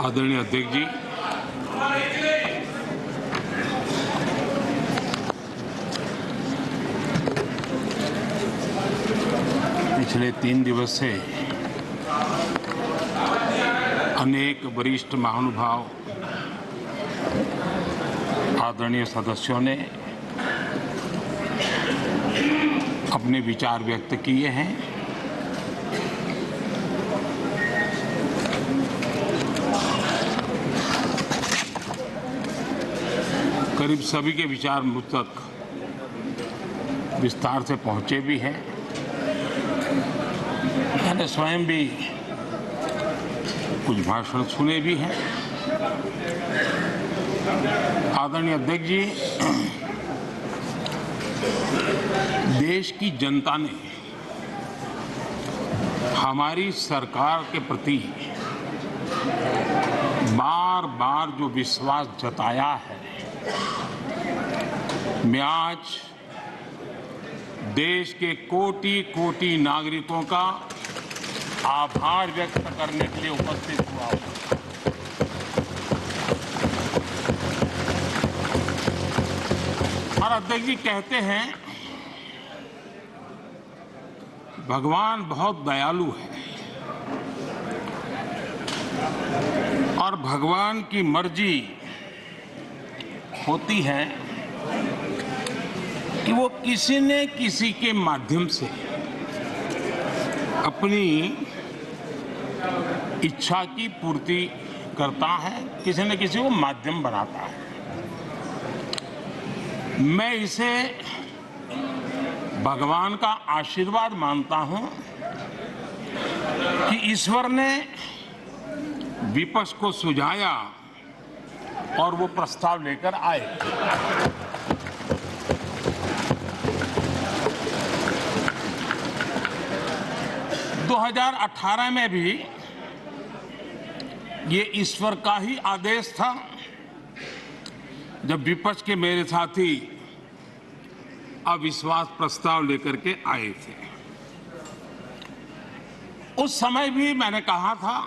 आदरणीय अध्यक्ष जी, पिछले 3 दिवस से अनेक वरिष्ठ महानुभाव आदरणीय सदस्यों ने अपने विचार व्यक्त किए हैं। करीब सभी के विचार मुझ तक विस्तार से पहुंचे भी हैं। मैंने स्वयं भी कुछ भाषण सुने भी हैं। आदरणीय अध्यक्ष जी, देश की जनता ने हमारी सरकार के प्रति बार बार जो विश्वास जताया है, मैं आज देश के कोटि-कोटि नागरिकों का आभार व्यक्त करने के लिए उपस्थित हुआ हूं। और अध्यक्ष जी कहते हैं, भगवान बहुत दयालु है और भगवान की मर्जी होती है कि वो किसी न किसी के माध्यम से अपनी इच्छा की पूर्ति करता है, किसी न किसी को माध्यम बनाता है। मैं इसे भगवान का आशीर्वाद मानता हूं कि ईश्वर ने विपक्ष को सुझाया और वो प्रस्ताव लेकर आए। दो 2018 में भी ये ईश्वर का ही आदेश था, जब विपक्ष के मेरे साथी अविश्वास प्रस्ताव लेकर के आए थे। उस समय भी मैंने कहा था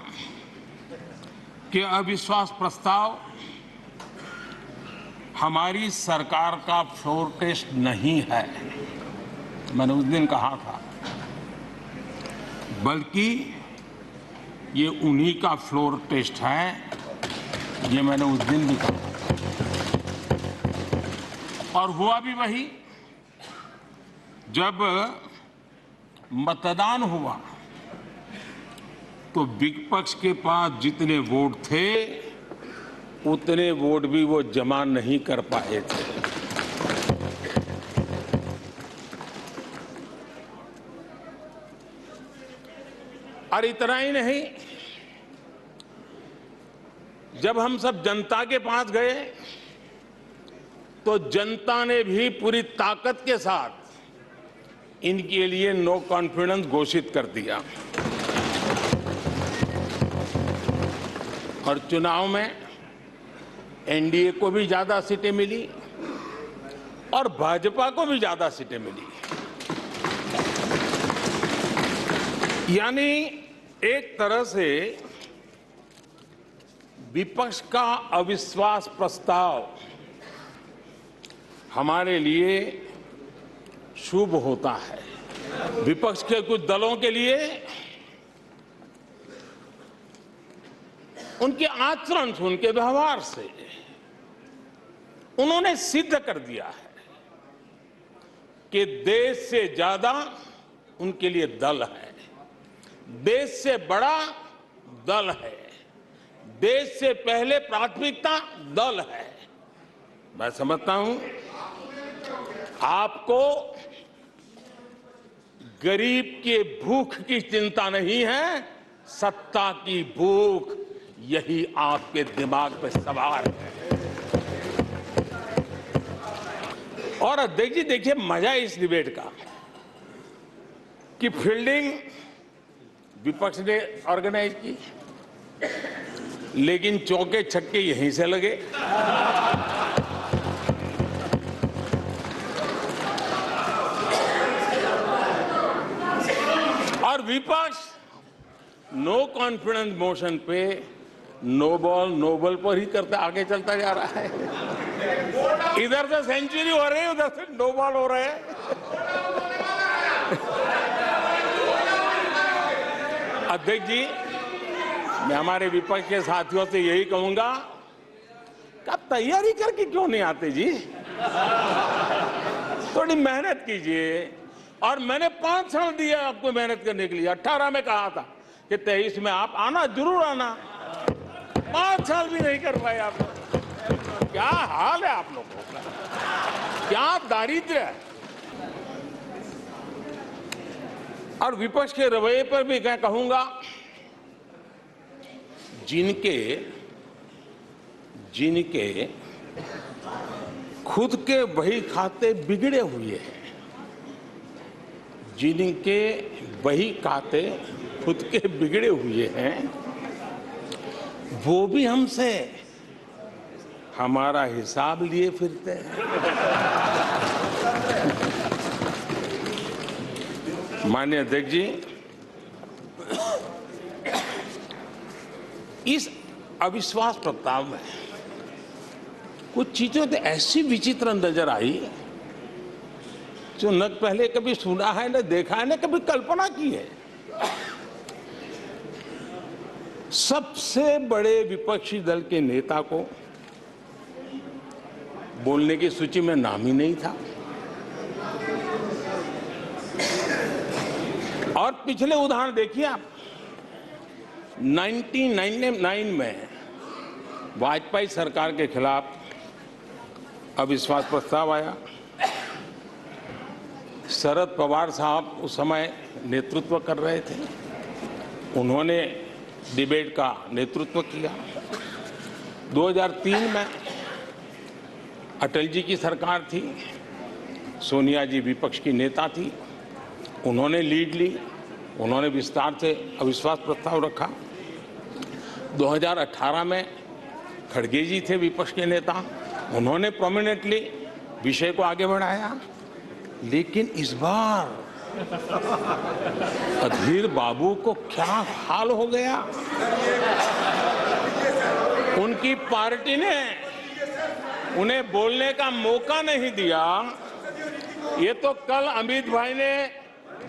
कि अविश्वास प्रस्ताव हमारी सरकार का फ्लोर टेस्ट नहीं है। मैंने उस दिन कहा था, बल्कि ये उन्हीं का फ्लोर टेस्ट है। ये मैंने उस दिन भी कहा और हुआ भी वही। जब मतदान हुआ तो विपक्ष के पास जितने वोट थे उतने वोट भी वो जमा नहीं कर पाए थे। और इतना ही नहीं, जब हम सब जनता के पास गए तो जनता ने भी पूरी ताकत के साथ इनके लिए नो कॉन्फिडेंस घोषित कर दिया। और चुनाव में एनडीए को भी ज्यादा सीटें मिली और भाजपा को भी ज्यादा सीटें मिली। यानी एक तरह से विपक्ष का अविश्वास प्रस्ताव हमारे लिए शुभ होता है। विपक्ष के कुछ दलों के लिए उनके आचरण से, उनके व्यवहार से उन्होंने सिद्ध कर दिया है कि देश से ज्यादा उनके लिए दल है, देश से बड़ा दल है, देश से पहले प्राथमिकता दल है। मैं समझता हूं आपको गरीब के भूख की चिंता नहीं है, सत्ता की भूख, यही आपके दिमाग पे सवार है। और अध्यक्ष जी देखिए, मजा इस डिबेट का कि फील्डिंग विपक्ष ने ऑर्गेनाइज की, लेकिन चौके छक्के यहीं से लगे। और विपक्ष नो कॉन्फिडेंस मोशन पे नो बॉल नो बॉल पर ही करते आगे चलता जा रहा है। इधर से सेंचुरी हो रही है, उधर से नो बॉल हो रहे हैं। अध्यक्ष जी, मैं हमारे विपक्ष के साथियों से यही कहूंगा कि आप तैयारी करके क्यों नहीं आते जी? थोड़ी मेहनत कीजिए। और मैंने 5 साल दिए आपको मेहनत करने के लिए। 18 में कहा था कि 23 में आप आना, जरूर आना। 5 साल भी नहीं कर पाए आप। क्या हाल है आप लोगों का, क्या दारिद्र्य है। और विपक्ष के रवैये पर भी मैं कहूंगा, जिनके खुद के बही खाते बिगड़े हुए हैं, जिनके बही खाते खुद के बिगड़े हुए हैं, वो भी हमसे हमारा हिसाब लिए फिरते हैं। माननीय अध्यक्ष जी, इस अविश्वास प्रस्ताव में कुछ चीजें तो ऐसी विचित्र नजर आई जो न पहले कभी सुना है, न देखा है, न कभी कल्पना की है। सबसे बड़े विपक्षी दल के नेता को बोलने की सूची में नाम ही नहीं था। और पिछले उदाहरण देखिए आप। 1999 में वाजपेयी सरकार के खिलाफ अविश्वास प्रस्ताव आया। शरद पवार साहब उस समय नेतृत्व कर रहे थे, उन्होंने डिबेट का नेतृत्व किया। 2003 में अटल जी की सरकार थी, सोनिया जी विपक्ष की नेता थी, उन्होंने लीड ली, उन्होंने विस्तार से अविश्वास प्रस्ताव रखा। 2018 में खड़गे जी थे विपक्ष के नेता, उन्होंने प्रोमिनेंटली विषय को आगे बढ़ाया। लेकिन इस बार अधीर बाबू को क्या हाल हो गया, उनकी पार्टी ने उन्हें बोलने का मौका नहीं दिया। ये तो कल अमित भाई ने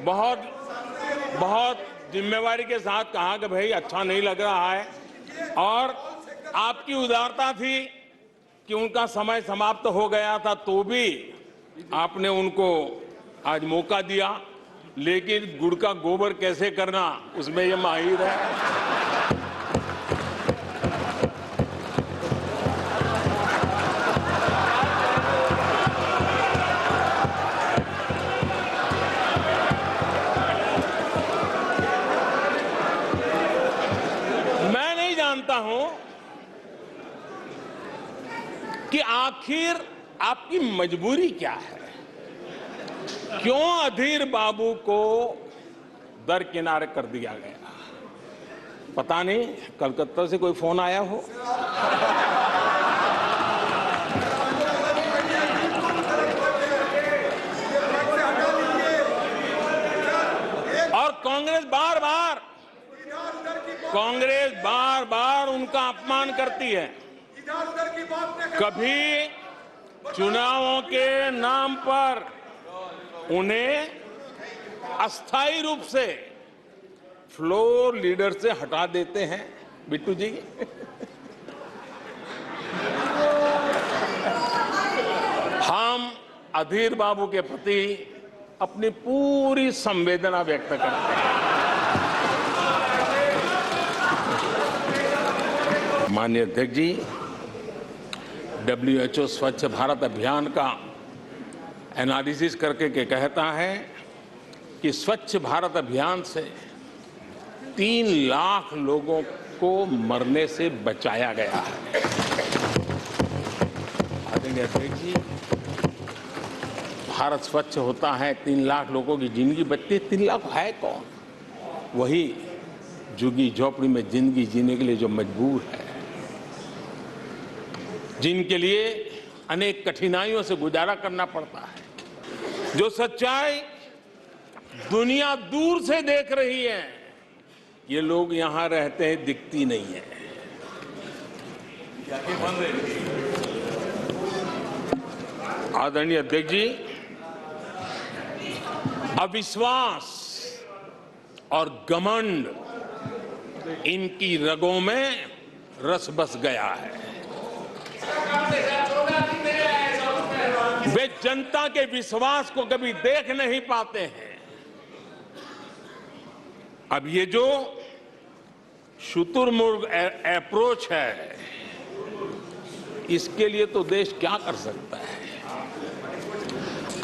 बहुत जिम्मेवारी के साथ कहा कि भाई अच्छा नहीं लग रहा है, और आपकी उदारता थी कि उनका समय समाप्त हो गया था तो भी आपने उनको आज मौका दिया। लेकिन गुड़ का गोबर कैसे करना, उसमें ये माहिर है। मैं नहीं जानता हूं कि आखिर आपकी मजबूरी क्या है, क्यों अधीर बाबू को दरकिनारे कर दिया गया। पता नहीं कलकत्ता से कोई फोन आया हो। और कांग्रेस बार बार उनका अपमान करती है। कभी चुनावों के नाम पर उन्हें अस्थायी रूप से फ्लोर लीडर से हटा देते हैं। बिट्टू जी, हम अधीर बाबू के प्रति अपनी पूरी संवेदना व्यक्त करते हैं। माननीय अध्यक्ष जी, WHO स्वच्छ भारत अभियान का एनालिसिस करके के कहता है कि स्वच्छ भारत अभियान से 3 लाख लोगों को मरने से बचाया गया है। आदरणीय अध्यक्ष जी, भारत स्वच्छ होता है, 3 लाख लोगों की जिंदगी बचती है। 3 लाख है कौन? वही झुग्गी झोपड़ी में जिंदगी जीने के लिए जो मजबूर है, जिनके लिए अनेक कठिनाइयों से गुजारा करना पड़ता है। जो सच्चाई दुनिया दूर से देख रही है, ये लोग यहां रहते हैं दिखती नहीं है। आदरणीय अध्यक्ष जी, अविश्वास और घमंड इनकी रगों में रस बस गया है। वे जनता के विश्वास को कभी देख नहीं पाते हैं। अब ये जो शुतुरमुर्ग अप्रोच है, इसके लिए तो देश क्या कर सकता है।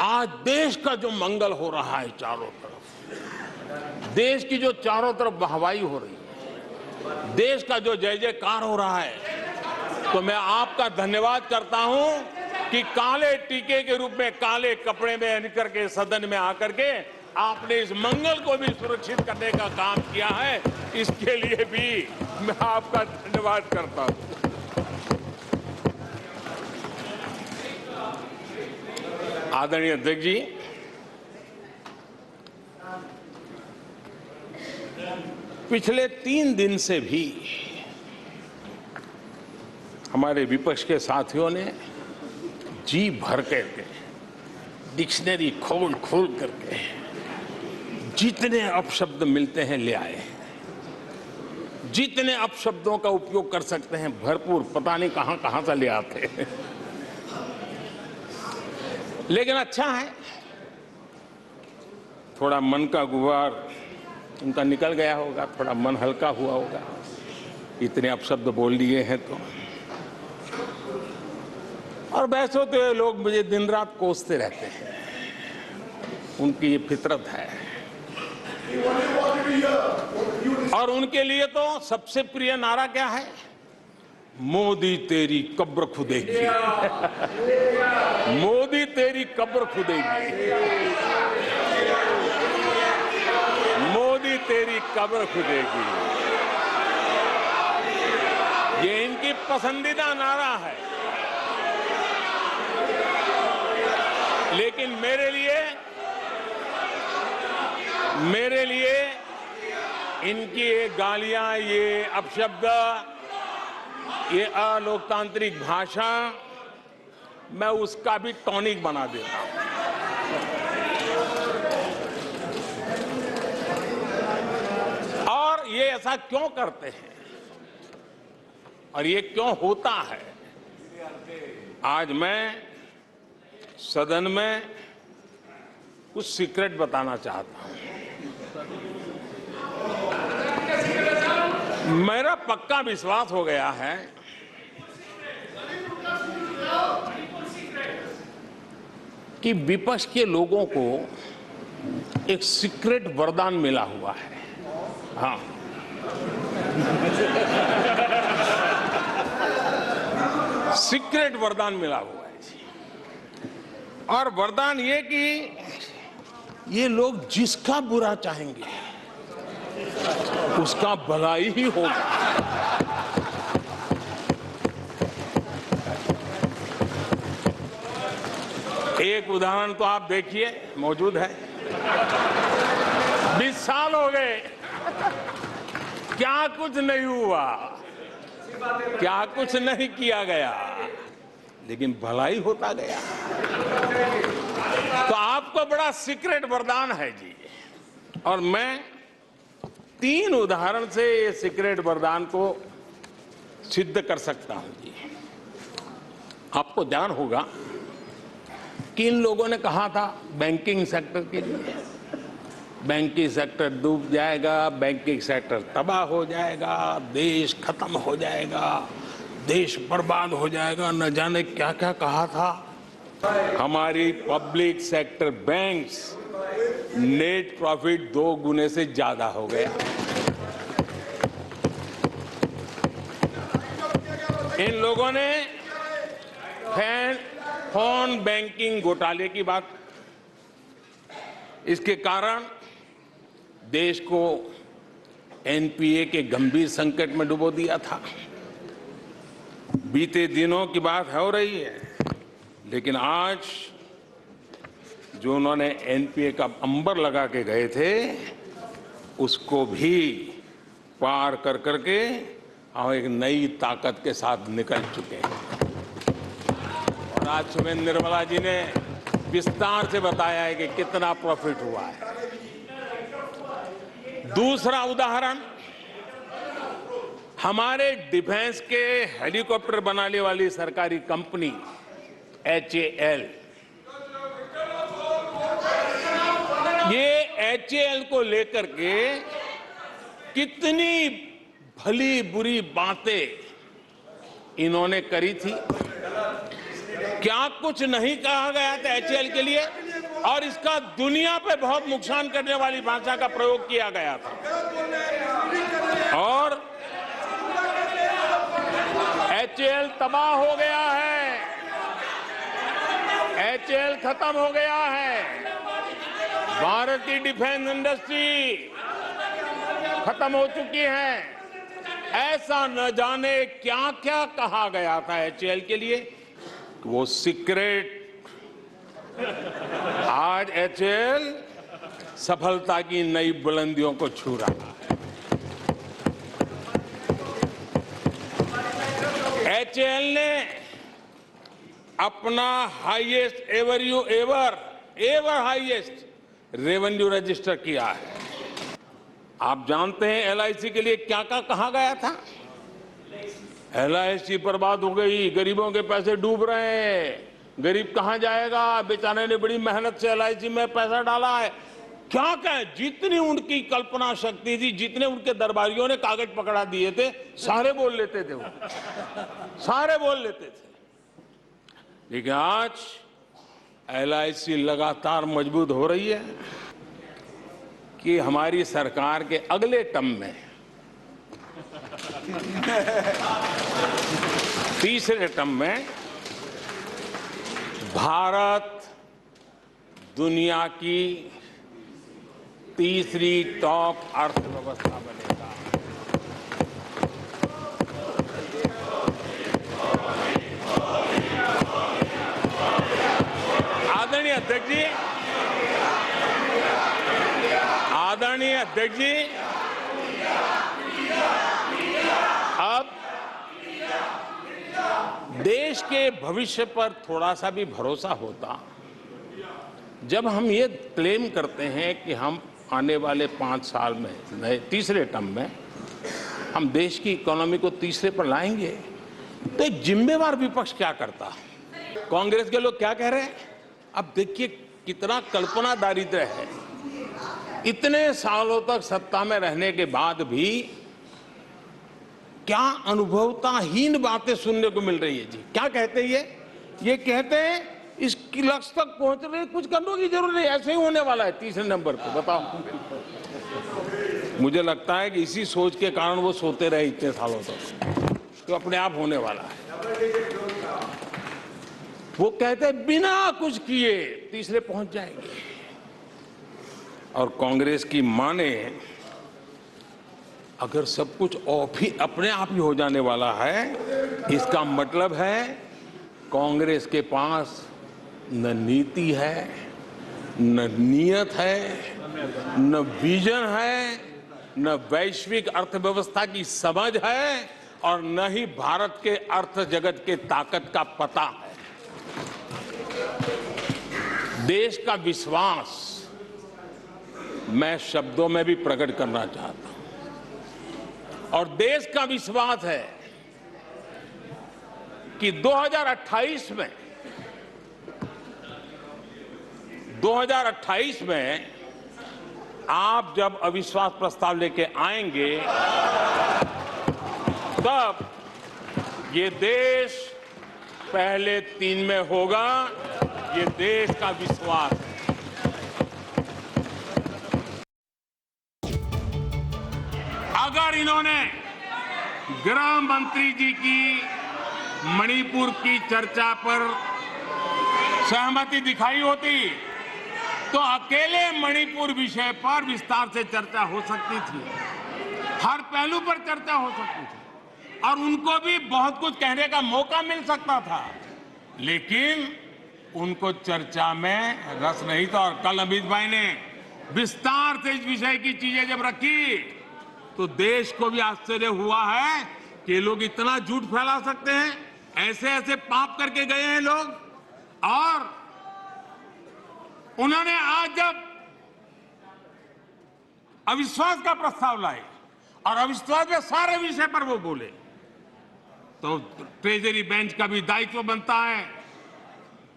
आज देश का जो मंगल हो रहा है चारों तरफ, देश की जो चारों तरफ वाहवाही हो रही है, देश का जो जय जयकार हो रहा है, तो मैं आपका धन्यवाद करता हूं कि काले टीके के रूप में काले कपड़े में निकल के सदन में आकर के आपने इस मंगल को भी सुरक्षित करने का काम किया है। इसके लिए भी मैं आपका धन्यवाद करता हूं। आदरणीय अध्यक्ष जी, पिछले 3 दिन से भी हमारे विपक्ष के साथियों ने जी भर करके डिक्शनरी खोल खोल करके जितने अपशब्द मिलते हैं ले आए, जितने अपशब्दों का उपयोग कर सकते हैं भरपूर, पता नहीं कहां कहां से ले आते हैं। लेकिन अच्छा है, थोड़ा मन का गुबार उनका निकल गया होगा, थोड़ा मन हल्का हुआ होगा, इतने अपशब्द बोल लिए हैं तो। और वैसे तो ये लोग मुझे दिन रात कोसते रहते हैं, उनकी ये फितरत है। और उनके लिए तो सबसे प्रिय नारा क्या है? मोदी तेरी कब्र खुदेगी। मोदी तेरी कब्र खुदेगी, मोदी तेरी कब्र खुदेगी, ये इनकी पसंदीदा नारा है। लेकिन मेरे लिए इनकी ये गालियां, ये अपशब्द, ये अलोकतांत्रिक भाषा, मैं उसका भी टॉनिक बना देता हूं। और ये ऐसा क्यों करते हैं और ये क्यों होता है, आज मैं सदन में कुछ सीक्रेट बताना चाहता हूं। मेरा पक्का विश्वास हो गया है कि विपक्ष के लोगों को एक सीक्रेट वरदान मिला हुआ है। हाँ, सीक्रेट वरदान मिला हुआ है जी। और वरदान ये कि ये लोग जिसका बुरा चाहेंगे उसका भलाई ही होगा। एक उदाहरण तो आप देखिए, मौजूद है। 20 साल हो गए, क्या कुछ नहीं हुआ, क्या कुछ नहीं किया गया, लेकिन भलाई होता गया। तो आपको बड़ा सीक्रेट वरदान है जी। और मैं 3 उदाहरण से ये सीक्रेट वरदान को सिद्ध कर सकता हूं जी। आपको ध्यान होगा कि इन लोगों ने कहा था बैंकिंग सेक्टर के लिए, बैंकिंग सेक्टर डूब जाएगा, बैंकिंग सेक्टर तबाह हो जाएगा, देश खत्म हो जाएगा, देश बर्बाद हो जाएगा, न जाने क्या क्या कहा था। हमारी public sector banks net profit 2 गुने से ज्यादा हो गया। इन लोगों ने फोन बैंकिंग घोटाले की बात, इसके कारण देश को एनपीए के गंभीर संकट में डुबो दिया था। बीते दिनों की बात हो रही है, लेकिन आज जो उन्होंने एनपीए का अंबर लगा के गए थे, उसको भी पार कर करके हम एक नई ताकत के साथ निकल चुके हैं। और आज सुबह निर्मला जी ने विस्तार से बताया है कि कितना प्रॉफिट हुआ है। दूसरा उदाहरण, हमारे डिफेंस के हेलीकॉप्टर बनाने वाली सरकारी कंपनी HAL, ये HAL को लेकर के कितनी भली बुरी बातें इन्होंने करी थी। क्या कुछ नहीं कहा गया था HAL के लिए, और इसका दुनिया पे बहुत नुकसान करने वाली भाषा का प्रयोग किया गया था। और HAL तबाह हो गया है, HAL खत्म हो गया है, भारत की डिफेंस इंडस्ट्री खत्म हो चुकी है। ऐसा न जाने क्या क्या कहा गया था HAL के लिए, वो सीक्रेट। आज HAL सफलता की नई बुलंदियों को छू रहा है। HAL ने अपना highest ever highest revenue register किया है। आप जानते हैं LIC के लिए क्या क्या कहा गया था। LIC बर्बाद हो गई, गरीबों के पैसे डूब रहे हैं, गरीब कहां जाएगा, बेचारे ने बड़ी मेहनत से LIC में पैसा डाला है। क्या कहें, जितनी उनकी कल्पना शक्ति थी, जितने उनके दरबारियों ने कागज पकड़ा दिए थे, सारे बोल लेते थे वो, सारे बोल लेते थे। लेकिन आज LIC लगातार मजबूत हो रही है कि हमारी सरकार के अगले टर्म में, तीसरे टर्म में, भारत दुनिया की तीसरी टॉप अर्थव्यवस्था बनेगा। आदरणीय अध्यक्ष जी, आदरणीय अध्यक्ष जी, अब देश के भविष्य पर थोड़ा सा भी भरोसा होता जब हम ये क्लेम करते हैं कि हम आने वाले 5 साल में, नए तीसरे टर्म में, हम देश की इकोनॉमी को तीसरे पर लाएंगे। तो एक जिम्मेवार विपक्ष क्या करता। कांग्रेस के लोग क्या कह रहे हैं, अब देखिए कितना कल्पना दारिद्र्य है। इतने सालों तक सत्ता में रहने के बाद भी क्या अनुभवताहीन बातें सुनने को मिल रही है जी। क्या कहते हैं ये कहते हैं इस लक्ष्य तक पहुंचने कुछ करने की जरूरत नहीं, ऐसे ही होने वाला है तीसरे नंबर पे। बताओ, मुझे लगता है कि इसी सोच के कारण वो सोते रहे इतने सालों तक, तो अपने आप होने वाला है। वो कहते हैं बिना कुछ किए तीसरे पहुंच जाएंगे। और कांग्रेस की माने, अगर सब कुछ अपने आप ही हो जाने वाला है, इसका मतलब है कांग्रेस के पास न नीति है, न नीयत है, न विजन है, न वैश्विक अर्थव्यवस्था की समझ है, और न ही भारत के अर्थ जगत के ताकत का पता है। देश का विश्वास मैं शब्दों में भी प्रकट करना चाहता हूं, और देश का विश्वास है कि 2028 में आप जब अविश्वास प्रस्ताव लेके आएंगे, तब ये देश पहले 3 में होगा। ये देश का विश्वास है। अगर इन्होंने गृह मंत्री जी की मणिपुर की चर्चा पर सहमति दिखाई होती, तो अकेले मणिपुर विषय पर विस्तार से चर्चा हो सकती थी, हर पहलू पर चर्चा हो सकती थी, और उनको भी बहुत कुछ कहने का मौका मिल सकता था। लेकिन उनको चर्चा में रस नहीं था। और कल अमित भाई ने विस्तार से इस विषय की चीजें जब रखी, तो देश को भी आश्चर्य हुआ है कि लोग इतना झूठ फैला सकते हैं, ऐसे ऐसे पाप करके गए हैं लोग। और उन्होंने आज जब अविश्वास का प्रस्ताव लाए और अविश्वास में सारे विषय पर वो बोले, तो ट्रेजरी बेंच का भी दायित्व बनता है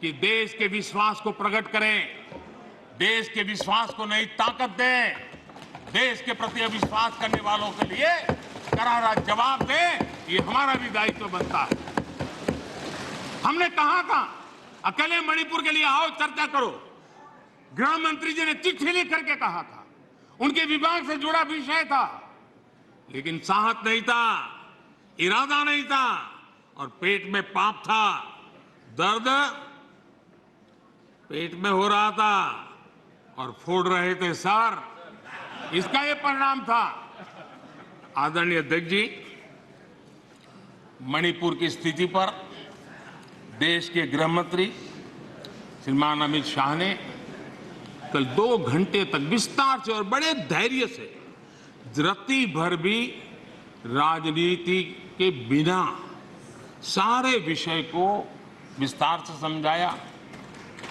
कि देश के विश्वास को प्रकट करें, देश के विश्वास को नई ताकत दें, देश के प्रति अविश्वास करने वालों के लिए करारा जवाब दें। ये हमारा भी दायित्व बनता है। हमने कहा था अकेले मणिपुर के लिए आओ चर्चा करो, गृह मंत्री जी ने चिट्ठी लिख करके कहा था, उनके विभाग से जुड़ा विषय था, लेकिन साहस नहीं था, इरादा नहीं था और पेट में पाप था, दर्द पेट में हो रहा था और फोड़ रहे थे सर। इसका ये परिणाम था। आदरणीय अध्यक्ष जी, मणिपुर की स्थिति पर देश के गृह मंत्री श्रीमान अमित शाह ने कल 2 घंटे तक विस्तार से और बड़े धैर्य से, रत्ती भर भी राजनीति के बिना सारे विषय को विस्तार से समझाया,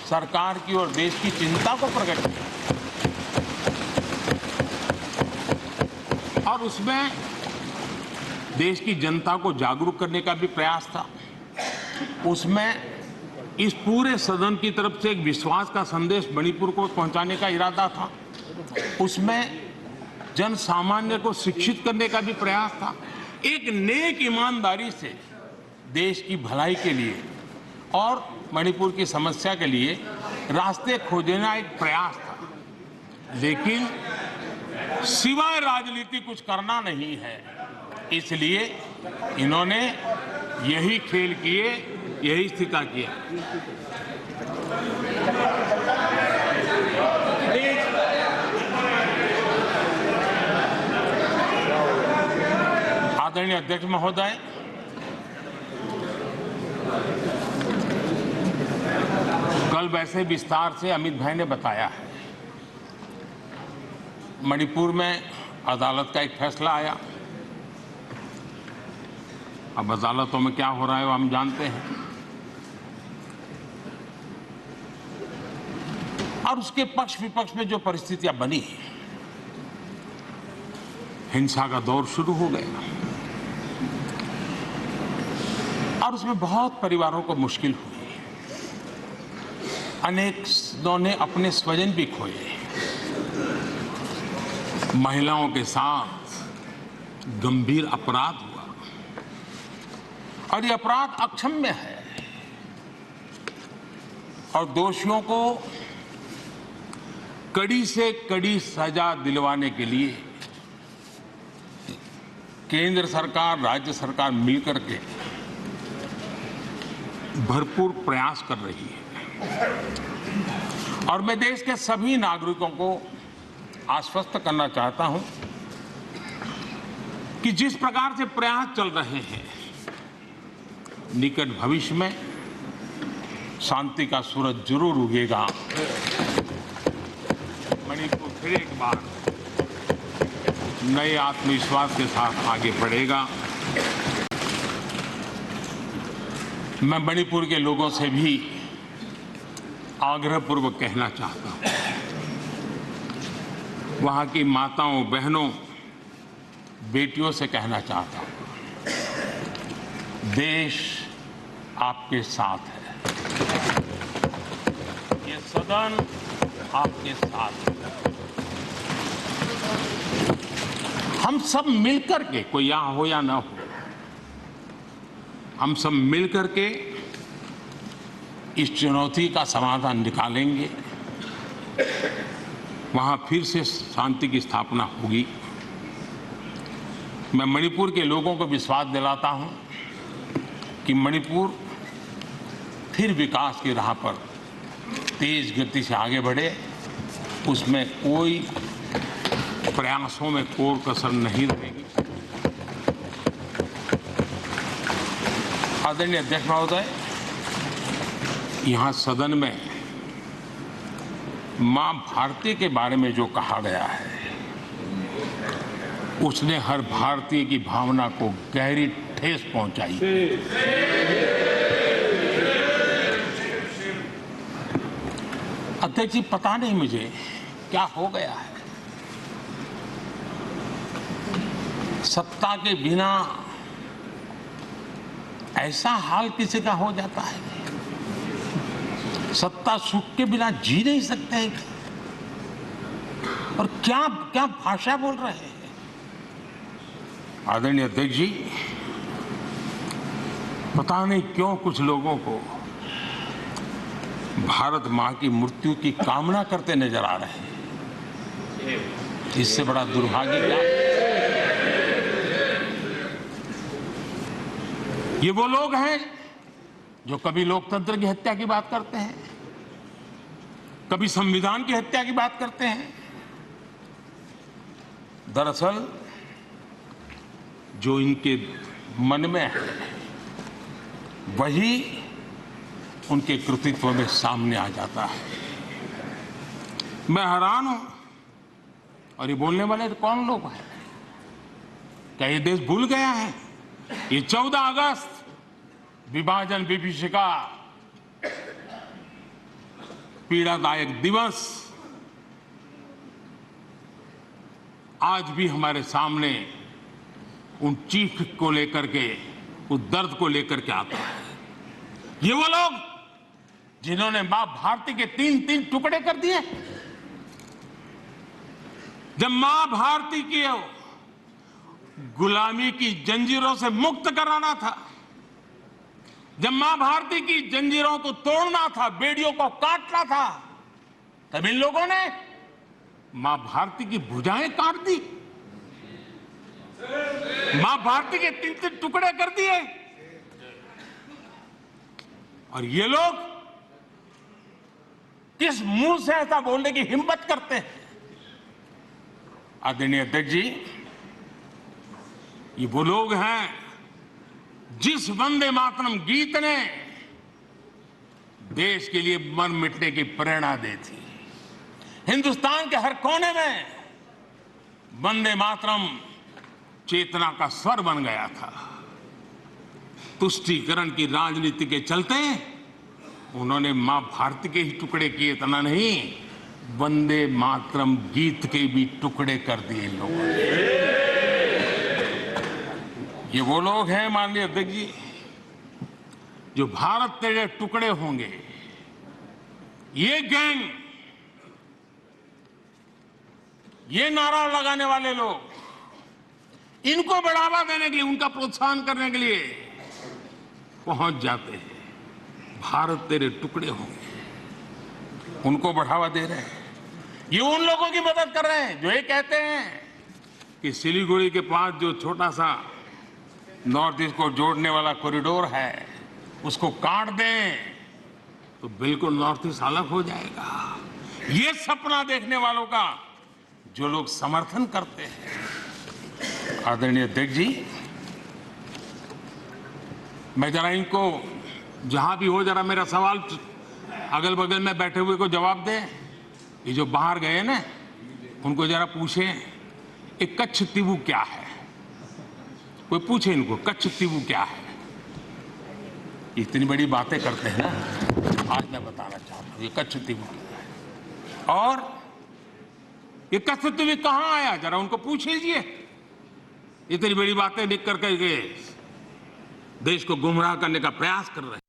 सरकार की और देश की चिंता को प्रकट किया और उसमें देश की जनता को जागरूक करने का भी प्रयास था। उसमें इस पूरे सदन की तरफ से एक विश्वास का संदेश मणिपुर को पहुंचाने का इरादा था। उसमें जन सामान्य को शिक्षित करने का भी प्रयास था। एक नेक ईमानदारी से देश की भलाई के लिए और मणिपुर की समस्या के लिए रास्ते खोजना एक प्रयास था, लेकिन सिवाय राजनीति कुछ करना नहीं है। इसलिए इन्होंने यही खेल किए, यही स्थिति किया। आदरणीय अध्यक्ष महोदय, कल वैसे विस्तार से अमित भाई ने बताया है। मणिपुर में अदालत का एक फैसला आया। अब अदालतों में क्या हो रहा है वो हम जानते हैं, और उसके पक्ष विपक्ष में जो परिस्थितियां बनी, हिंसा का दौर शुरू हो गया और उसमें बहुत परिवारों को मुश्किल हुई। अनेकों ने अपने स्वजन भी खोए। महिलाओं के साथ गंभीर अपराध हुआ और ये अपराध अक्षम्य है और दोषियों को कड़ी से कड़ी सजा दिलवाने के लिए केंद्र सरकार, राज्य सरकार मिलकर के भरपूर प्रयास कर रही है। और मैं देश के सभी नागरिकों को आश्वस्त करना चाहता हूं कि जिस प्रकार से प्रयास चल रहे हैं, निकट भविष्य में शांति का सूरज जरूर उगेगा। मणिपुर फिर एक बार नए आत्मविश्वास के साथ आगे बढ़ेगा। मैं मणिपुर के लोगों से भी आग्रहपूर्वक कहना चाहता हूं, वहां की माताओं, बहनों, बेटियों से कहना चाहता हूं, देश आपके साथ है, ये सदन आपके साथ है। हम सब मिलकर के, कोई यहां हो या ना हो, हम सब मिलकर के इस चुनौती का समाधान निकालेंगे। वहां फिर से शांति की स्थापना होगी। मैं मणिपुर के लोगों को विश्वास दिलाता हूं कि मणिपुर फिर विकास की राह पर तेज गति से आगे बढ़े। उसमें कोई प्रयासों में कोर कसर नहीं रहेगी। आदरणीय अध्यक्ष महोदय, यहाँ सदन में मां भारती के बारे में जो कहा गया है, उसने हर भारतीय की भावना को गहरी ठेस पहुंचाई है। अध्यक्ष जी, पता नहीं मुझे क्या हो गया है, सत्ता के बिना ऐसा हाल किसी का हो जाता है, सत्ता सुख के बिना जी नहीं सकते हैं। और क्या क्या भाषा बोल रहे हैं। आदरणीय अध्यक्ष जी, पता नहीं क्यों कुछ लोगों को भारत मां की मृत्यु की कामना करते नजर आ रहे हैं। इससे बड़ा दुर्भाग्य क्या है। ये वो लोग हैं जो कभी लोकतंत्र की हत्या की बात करते हैं, कभी संविधान की हत्या की बात करते हैं। दरअसल जो इनके मन में है वही उनके कृतित्व में सामने आ जाता है। मैं हैरान हूं, और ये बोलने वाले कौन लोग हैं? क्या ये देश भूल गया है? ये 14 अगस्त विभाजन विभीषिका पीड़ादायक दिवस आज भी हमारे सामने उन चीख को लेकर के, उस दर्द को लेकर के आता है। ये वो लोग जिन्होंने मां भारती के 3-3 टुकड़े कर दिए। जब मां भारती की गुलामी की जंजीरों से मुक्त कराना था, जब मां भारती की जंजीरों को तोड़ना था, बेड़ियों को काटना था, तब इन लोगों ने मां भारती की भुजाएं काट दी, मां भारती के 3-3 टुकड़े कर दिए। और ये लोग किस मुंह से ऐसा बोलने की हिम्मत करते हैं? आदरणीय अध्यक्ष जी, ये वो लोग हैं जिस वंदे मातरम गीत ने देश के लिए मर मिटने की प्रेरणा दी थी। हिंदुस्तान के हर कोने में वंदे मातरम चेतना का स्वर बन गया था। तुष्टीकरण की राजनीति के चलते उन्होंने मां भारती के ही टुकड़े किए, इतना नहीं, वंदे मातरम गीत के भी टुकड़े कर दिए लोगों ने। ये वो लोग हैं माननीय अध्यक्ष जी जो भारत तेरे टुकड़े होंगे, ये गैंग, ये नारा लगाने वाले लोग, इनको बढ़ावा देने के लिए, उनका प्रोत्साहन करने के लिए पहुंच जाते हैं। भारत तेरे टुकड़े होंगे, उनको बढ़ावा दे रहे हैं। ये उन लोगों की मदद कर रहे हैं जो ये कहते हैं कि सिलीगुड़ी के पास जो छोटा सा नॉर्थ ईस्ट को जोड़ने वाला कॉरिडोर है उसको काट दें तो बिल्कुल नॉर्थ ईस्ट अलग हो जाएगा। ये सपना देखने वालों का जो लोग समर्थन करते हैं। आदरणीय अध्यक्ष जी, मैं जरा इनको जहां भी हो जरा मेरा सवाल अगल बगल में बैठे हुए को जवाब दे। ये जो बाहर गए ना उनको जरा पूछे ये कच्छ तीवू क्या है? कोई पूछे इनको कच्छ तीवू क्या है? इतनी बड़ी बातें करते हैं ना, आज मैं बताना चाहता हूं ये कच्छ तीवू क्या है और ये कच्छ तीवू कहां आया, जरा उनको पूछ लीजिए। इतनी बड़ी बातें लिख करके देश को गुमराह करने का प्रयास कर रहे हैं।